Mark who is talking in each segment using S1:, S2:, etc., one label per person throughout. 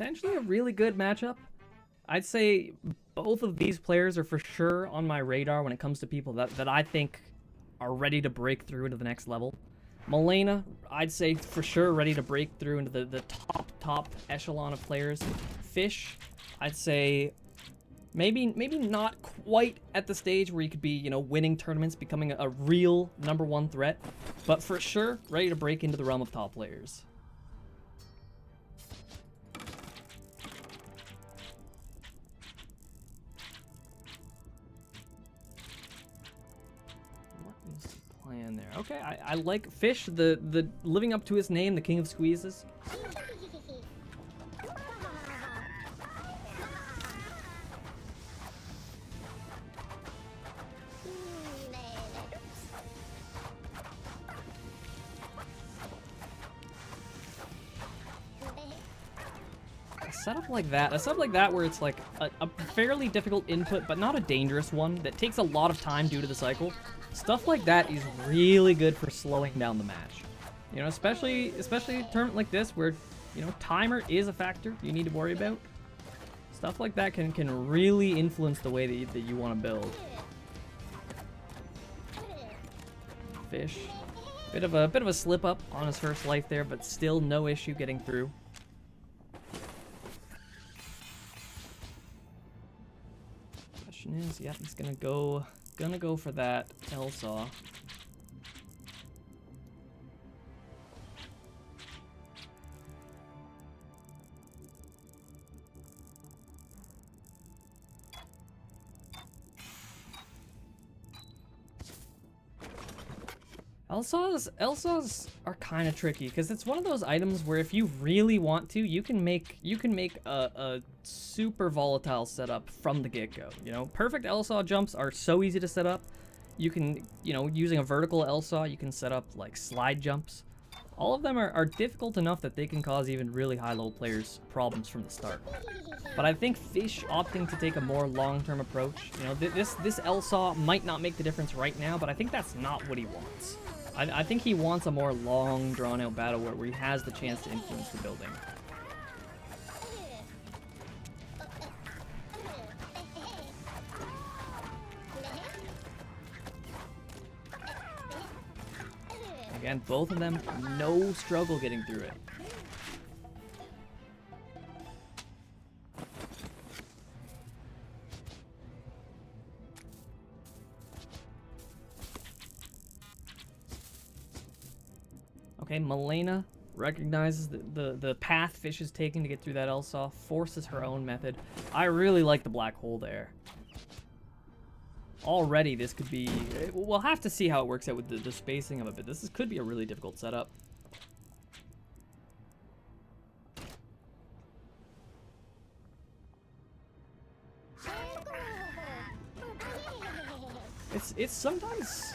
S1: potentially a really good matchup. I'd say both of these players are for sure on my radar when it comes to people that I think are ready to break through into the next level. Milena, I'd say for sure ready to break through into the top echelon of players. Fish, I'd say maybe not quite at the stage where you could be, you know, winning tournaments, becoming a real #1 threat, but for sure ready to break into the realm of top players. Plan there. Okay, I like Fish, the living up to his name, the king of squeezes. A setup like that where it's like a fairly difficult input, but not a dangerous one, that takes a lot of time due to the cycle. Stuff like that is really good for slowing down the match. You know, especially a tournament like this where, you know, timer is a factor you need to worry about. Stuff like that can really influence the way that you want to build. Fish, bit of a slip up on his first life there, but still no issue getting through. Question is, yeah, he's gonna go for that Elsaw. Elsaws are kind of tricky because it's one of those items where if you really want to, you can make a super volatile setup from the get-go. You know, perfect Elsaw jumps are so easy to set up. You can, you know, using a vertical Elsaw, you can set up like slide jumps. All of them are difficult enough that they can cause even really high-level players problems from the start. But I think Fish opting to take a more long-term approach, you know, this Elsaw might not make the difference right now, but I think that's not what he wants. I think he wants a more long, drawn-out battle where he has the chance to influence the building. Again, both of them, no struggle getting through it. Okay, Milena recognizes the path Fish is taking to get through that Elsaw, forces her own method. I really like the black hole there. Already, this could be... We'll have to see how it works out with the spacing of it, but this could be a really difficult setup. It sometimes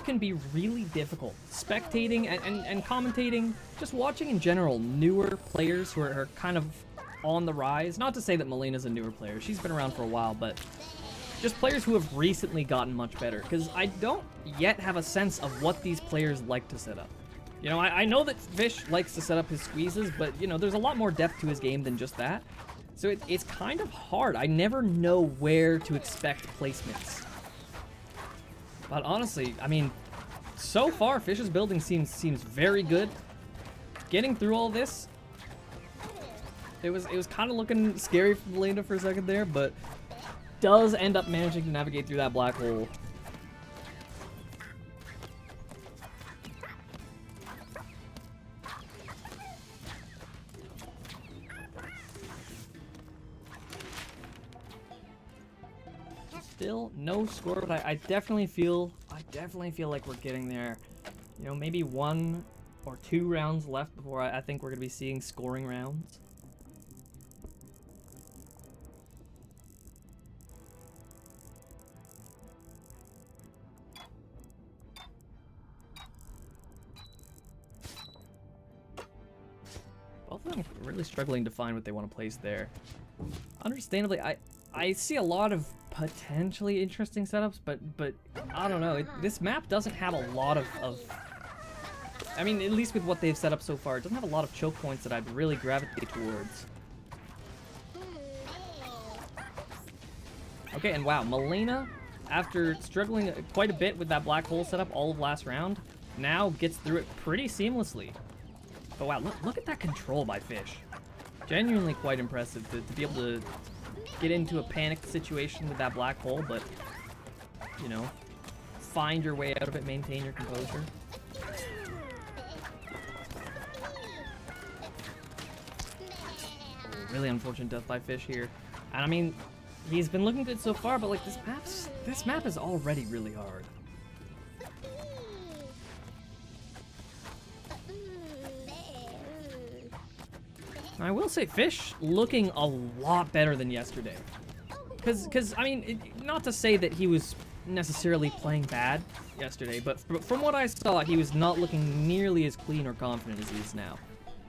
S1: can be really difficult spectating and commentating, just watching in general newer players who are kind of on the rise. Not to say that Milena's a newer player, she's been around for a while, but just players who have recently gotten much better, because I don't yet have a sense of what these players like to set up. You know, I know that Fish likes to set up his squeezes, but you know, there's a lot more depth to his game than just that. So it's kind of hard. I never know where to expect placements. But honestly, I mean, so far Fish's building seems very good. Getting through all this, it was kind of looking scary for Milena for a second there, but does end up managing to navigate through that black hole. Still no score, but I definitely feel like we're getting there. You know, maybe 1 or 2 rounds left before I think we're gonna be seeing scoring rounds. Both of them are really struggling to find what they want to place there. Understandably, I see a lot of potentially interesting setups, but I don't know. This map doesn't have a lot of... I mean, at least with what they've set up so far, it doesn't have a lot of choke points that I'd really gravitate towards. Okay, and wow, Milena, after struggling quite a bit with that black hole setup all of last round, now gets through it pretty seamlessly. But wow, look at that control by Fish. Genuinely quite impressive to be able to get into a panicked situation with that black hole, but, you know, find your way out of it, maintain your composure. Really unfortunate death by Fish here. And I mean, he's been looking good so far, but like this map is already really hard. I will say Fish looking a lot better than yesterday. Cause I mean, not to say that he was necessarily playing bad yesterday, but from what I saw, he was not looking nearly as clean or confident as he is now.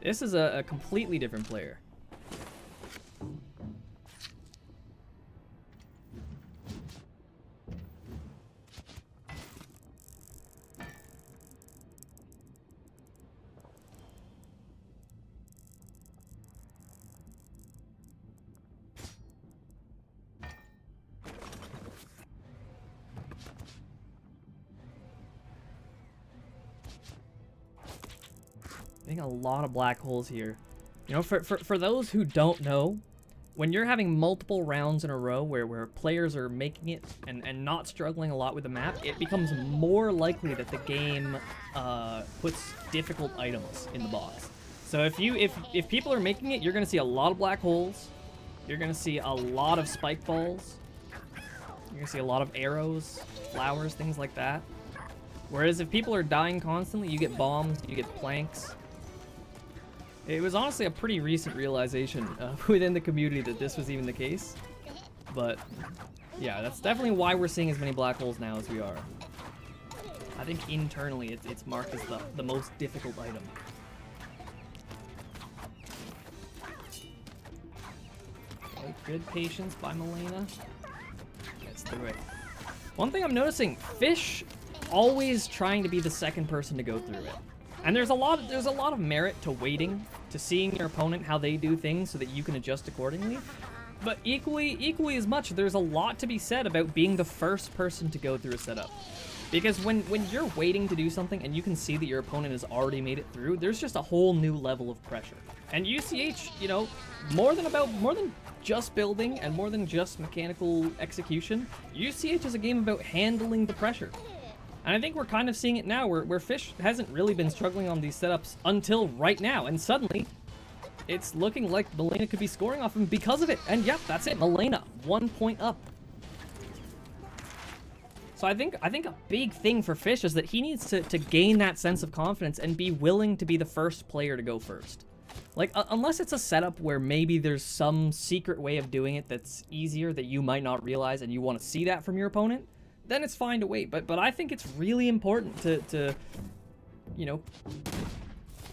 S1: This is a completely different player. I think a lot of black holes here. You know, for those who don't know, when you're having multiple rounds in a row where players are making it and not struggling a lot with the map, it becomes more likely that the game puts difficult items in the box. So if people are making it, you're gonna see a lot of black holes. You're gonna see a lot of spike balls. You're gonna see a lot of arrows, flowers, things like that. Whereas if people are dying constantly, you get bombs, you get planks. It was honestly a pretty recent realization within the community that this was even the case. But yeah, that's definitely why we're seeing as many black holes now as we are. I think internally it's marked as the most difficult item. Okay, good patience by Milena. Gets through it. One thing I'm noticing, Fish always trying to be the second person to go through it. And there's a lot of merit to waiting, to seeing your opponent how they do things so that you can adjust accordingly. But equally as much, there's a lot to be said about being the first person to go through a setup. Because when you're waiting to do something and you can see that your opponent has already made it through, there's just a whole new level of pressure. And UCH, you know, more than just building and more than just mechanical execution, UCH is a game about handling the pressure. And I think we're kind of seeing it now, where Fish hasn't really been struggling on these setups until right now, and suddenly, it's looking like Milena could be scoring off him because of it. And yep, that's it, Milena, 1 point up. So I think a big thing for Fish is that he needs to gain that sense of confidence and be willing to be the first player to go first. Like, unless it's a setup where maybe there's some secret way of doing it that's easier that you might not realize and you want to see that from your opponent, then it's fine to wait. But I think it's really important to you know,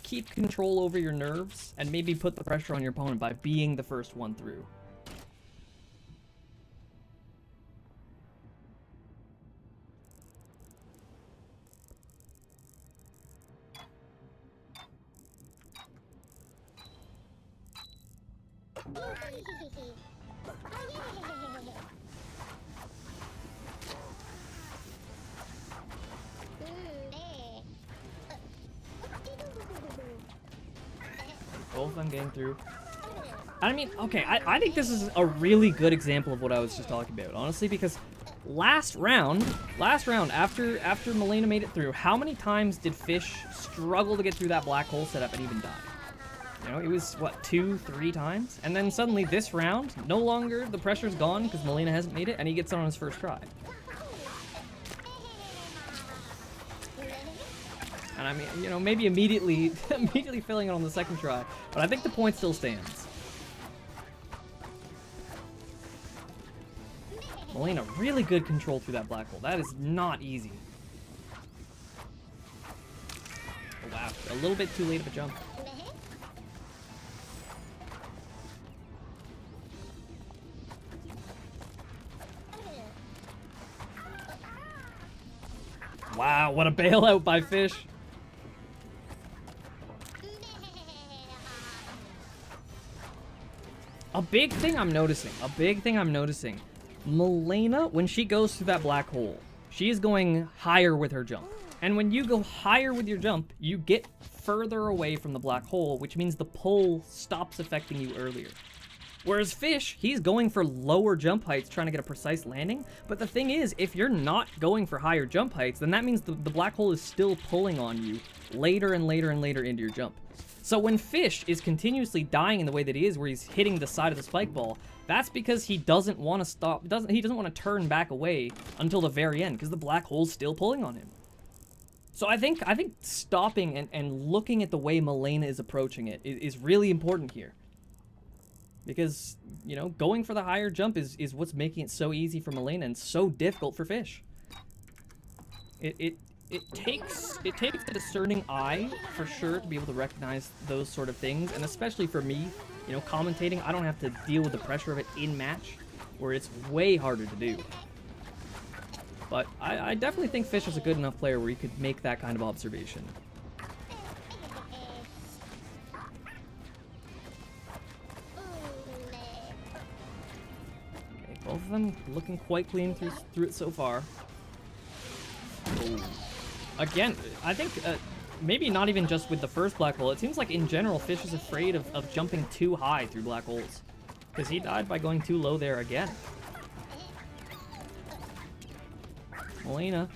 S1: keep control over your nerves and maybe put the pressure on your opponent by being the first one through. Both of them getting through. I mean, okay, I think this is a really good example of what I was just talking about, honestly, because last round, after Milena made it through, how many times did Fish struggle to get through that black hole setup and even die? You know, it was, what, 2-3 times? And then suddenly this round, no longer, the pressure's gone because Milena hasn't made it, and he gets it on his first try. And I mean, you know, maybe immediately filling it on the second try, but I think the point still stands. Milena, really good control through that black hole. That is not easy. Oh, wow, a little bit too late of a jump. Wow, what a bailout by Fish. A big thing I'm noticing, Milena, when she goes through that black hole, she is going higher with her jump. And when you go higher with your jump, you get further away from the black hole, which means the pull stops affecting you earlier. Whereas Fish, he's going for lower jump heights, trying to get a precise landing. But the thing is, if you're not going for higher jump heights, then that means the black hole is still pulling on you later and later and later into your jump. So when Fish is continuously dying in the way that he is, where he's hitting the side of the spike ball, that's because he doesn't want to stop, he doesn't want to turn back away until the very end, because the black hole's still pulling on him. So I think stopping and looking at the way Milena is approaching it is really important here. Because, you know, going for the higher jump is what's making it so easy for Milena and so difficult for Fish. It takes a discerning eye, for sure, to be able to recognize those sort of things. And especially for me, you know, commentating, I don't have to deal with the pressure of it in match, where it's way harder to do. But I definitely think Fish is a good enough player where he could make that kind of observation. Okay, both of them looking quite clean through it so far. Oh. Again, I think maybe not even just with the first black hole. It seems like in general Fish is afraid of jumping too high through black holes, because he died by going too low there again. Milena,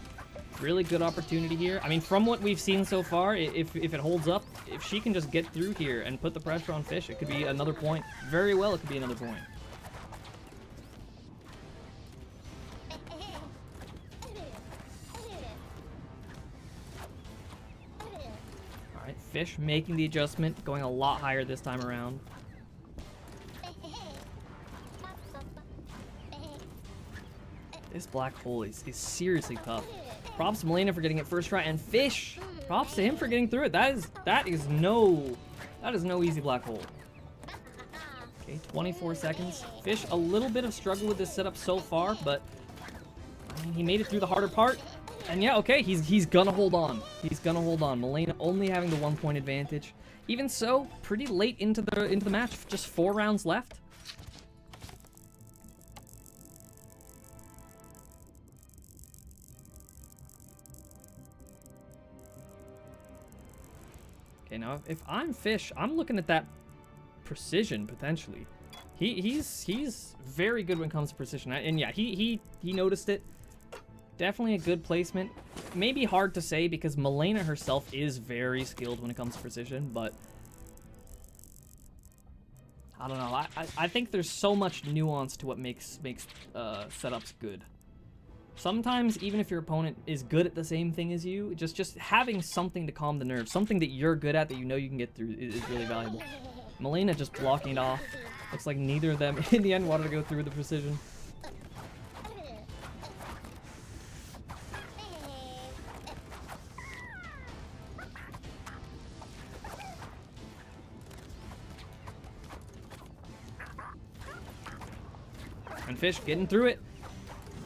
S1: really good opportunity here. I mean, from what we've seen so far, if it holds up, if she can just get through here and put the pressure on Fish, it could be another point. Very well, it could be another point. Alright, Fish making the adjustment, going a lot higher this time around. This black hole is seriously tough. Props to Milena for getting it first try, and Fish, props to him for getting through it. That is no easy black hole. Okay, 24 seconds. Fish, a little bit of struggle with this setup so far, but I mean, he made it through the harder part. And yeah, okay, he's gonna hold on. He's gonna hold on. Milena only having the 1 point advantage. Even so, pretty late into the match, just 4 rounds left. Okay, now if I'm Fish, I'm looking at that precision potentially. He's very good when it comes to precision, and yeah, he noticed it. Definitely a good placement. Maybe hard to say because Milena herself is very skilled when it comes to precision, but I don't know. I think there's so much nuance to what makes setups good. Sometimes, even if your opponent is good at the same thing as you, just having something to calm the nerves, something that you're good at that you know you can get through is really valuable. Milena just blocking it off. Looks like neither of them, in the end, wanted to go through with the precision. And Fish getting through it.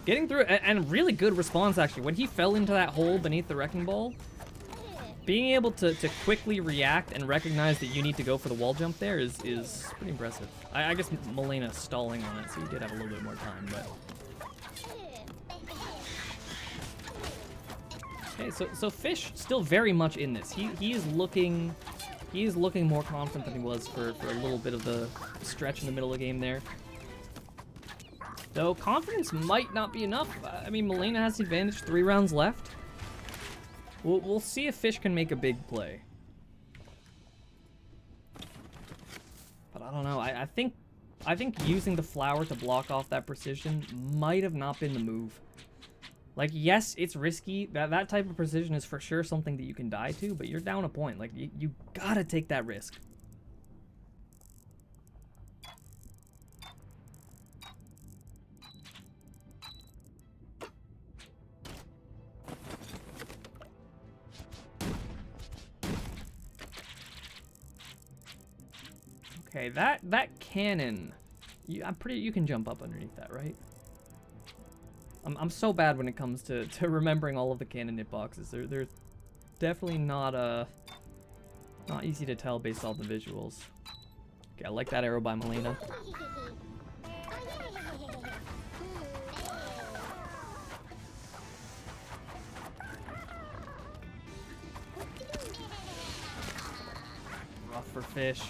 S1: Getting through it, and really good response, actually. When he fell into that hole beneath the wrecking ball, being able to quickly react and recognize that you need to go for the wall jump there is pretty impressive. I guess Milena's stalling on it, so he did have a little bit more time, but... Okay, so Fish still very much in this. He is looking more confident than he was for a little bit of the stretch in the middle of the game there. Though confidence might not be enough. I mean, Milena has the advantage, 3 rounds left. We'll see if Fish can make a big play. But I don't know. I think using the flower to block off that precision might have not been the move. Like, yes, it's risky. That type of precision is for sure something that you can die to, but you're down a point. Like, you gotta take that risk. Okay, that cannon, you can jump up underneath that, right? I'm so bad when it comes to remembering all of the cannon hitboxes. They're definitely not easy to tell based off the visuals. Okay, I like that arrow by Milena. for Fish.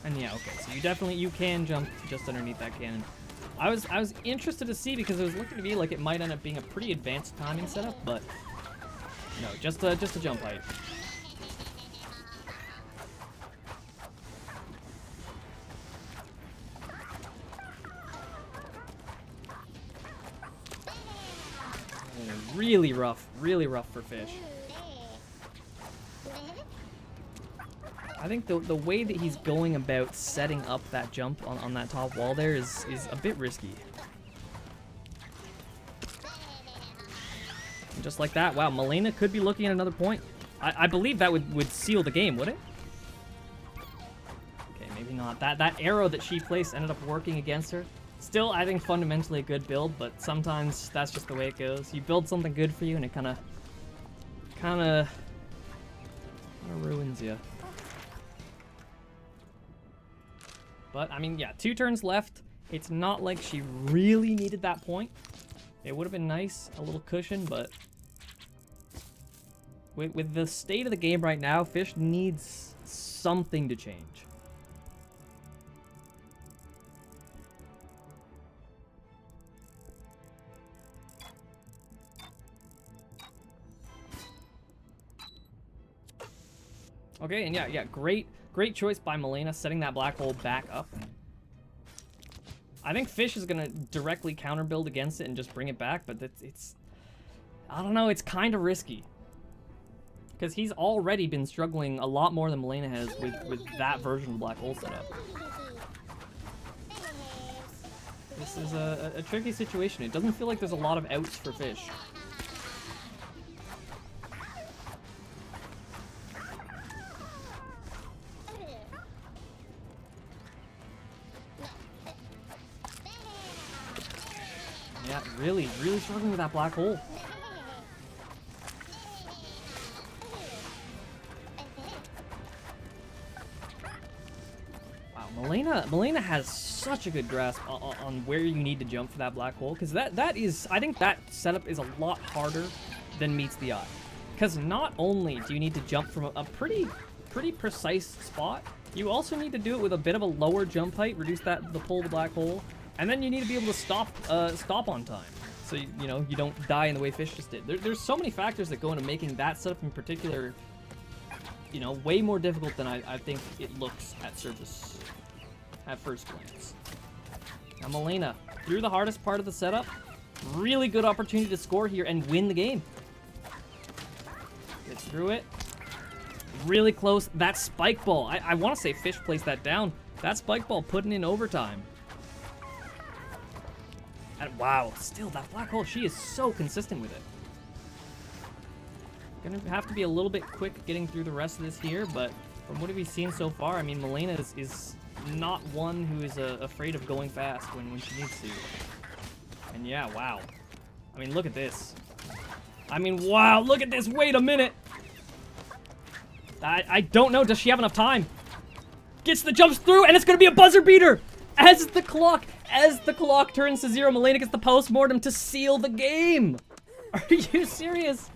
S1: And yeah, okay, so you can jump just underneath that cannon. I was interested to see because it was looking to me like it might end up being a pretty advanced timing setup, but no, just a jump height. Really rough for Fish. I think the way that he's going about setting up that jump on that top wall there is a bit risky. And just like that, wow, Milena could be looking at another point. I believe that would seal the game, would it? Okay, maybe not. That arrow that she placed ended up working against her. Still, I think fundamentally a good build, but sometimes that's just the way it goes. You build something good for you and it kind of ruins you. But, I mean, yeah, 2 turns left. It's not like she really needed that point. It would have been nice, a little cushion, but with the state of the game right now, Fish needs something to change. Okay, and yeah, great choice by Milena, setting that black hole back up. I think Fish is gonna directly counter build against it and just bring it back, but it's I don't know, it's kind of risky. Because he's already been struggling a lot more than Milena has with that version of black hole setup. This is a tricky situation. It doesn't feel like there's a lot of outs for Fish. Yeah, really struggling with that black hole. Wow, Milena has such a good grasp on where you need to jump for that black hole, because that is, I think that setup is a lot harder than meets the eye. Because not only do you need to jump from a pretty precise spot, you also need to do it with a bit of a lower jump height, reduce the pull of the black hole. And then you need to be able to stop on time, so you know you don't die in the way Fish just did. There's so many factors that go into making that setup in particular, you know, way more difficult than I think it looks at surface, at first glance. Now Milena, through the hardest part of the setup, really good opportunity to score here and win the game. Gets through it, really close. That spike ball, I want to say Fish placed that down. That spike ball putting in overtime. And wow, still that black hole, she is so consistent with it. Gonna have to be a little bit quick getting through the rest of this here, but from what we've seen so far, I mean, Milena is not one who is afraid of going fast when she needs to. And yeah, wow. I mean, look at this. I mean, wow, look at this. Wait a minute. I don't know. Does she have enough time? Gets the jumps through, and it's going to be a buzzer beater. As the clock turns to 0, Milena gets the post-mortem to seal the game. Are you serious?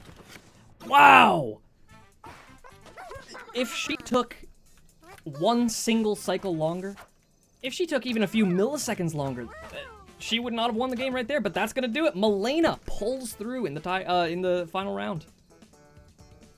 S1: Wow. If she took one single cycle longer, if she took even a few milliseconds longer, she would not have won the game right there, but that's going to do it. Milena pulls through in the final round.